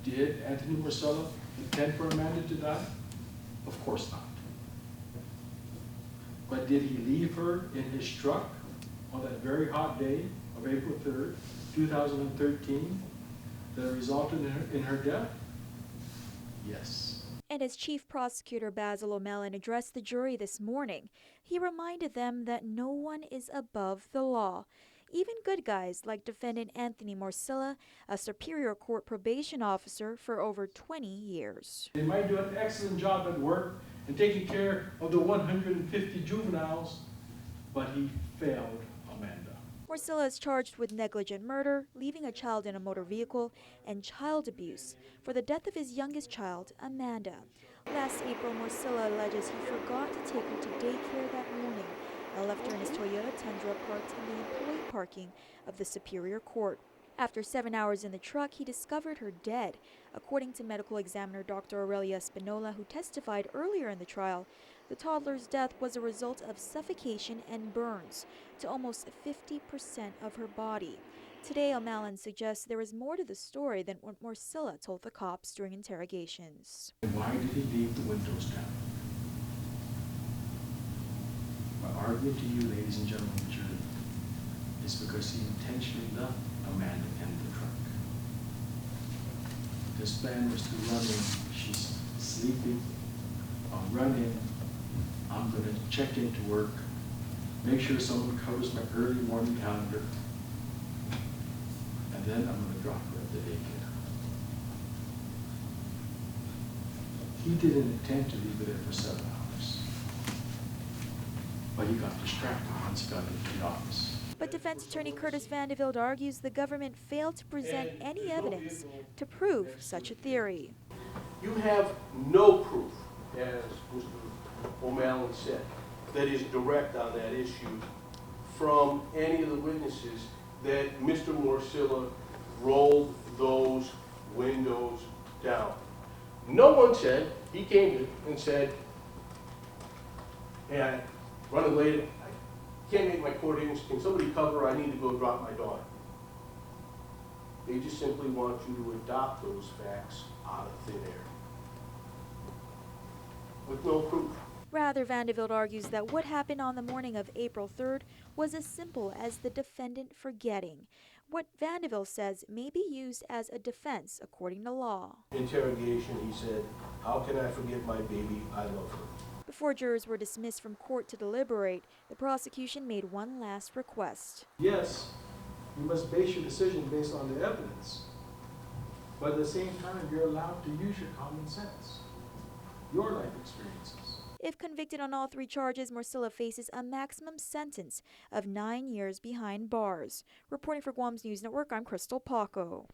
Did Anthony Morcilla intend for Amanda to die? Of course not. But did he leave her in his truck on that very hot day of April 3rd, 2013, that resulted in her death? Yes. And as Chief Prosecutor Basil O'Malley addressed the jury this morning, he reminded them that no one is above the law. Even good guys like defendant Anthony Morcilla, a Superior Court probation officer for over 20 years. They might do an excellent job at work and taking care of the 150 juveniles, but he failed Amanda. Morcilla is charged with negligent murder, leaving a child in a motor vehicle, and child abuse for the death of his youngest child, Amanda. Last April, Morcilla alleges he forgot to take her to daycare that morning and left her in his Toyota Tundra parked in the employee parking of the Superior Court. After 7 hours in the truck, he discovered her dead. According to medical examiner Dr. Aurelia Spinola, who testified earlier in the trial, the toddler's death was a result of suffocation and burns to almost 50% of her body. Today, O'Malley suggests there is more to the story than what Morcilla told the cops during interrogations. Why did he leave the windows down? My argument to you, ladies and gentlemen of the jury, is because he intentionally left Amanda in the truck. His plan was to run in. She's sleeping. I'll run in. I'm going to check into work, make sure someone covers my early morning calendar, and then I'm going to drop her at the daycare. He didn't intend to leave her there for 7 hours, but he got distracted once he got into the office. But defense attorney Curtis Vandeveld argues the government failed to present any evidence to prove such a theory. You have no proof, as Mr. O'Malley said, that is direct on that issue from any of the witnesses that Mr. Morcilla rolled those windows down. No one said, he came in and said, hey, I'm running late, I can't make my court hearings, can somebody cover, I need to go drop my daughter. They just simply want you to adopt those facts out of thin air with no proof. Rather, Vandeveld argues that what happened on the morning of April 3rd was as simple as the defendant forgetting. What Vandeveld says may be used as a defense according to law. Interrogation, he said, how can I forget my baby? I love her. Before jurors were dismissed from court to deliberate, the prosecution made one last request. Yes, you must base your decision based on the evidence, but at the same time, you're allowed to use your common sense, your life experiences. If convicted on all 3 charges, Morcilla faces a maximum sentence of 9 years behind bars. Reporting for Guam's News Network, I'm Crystal Paco.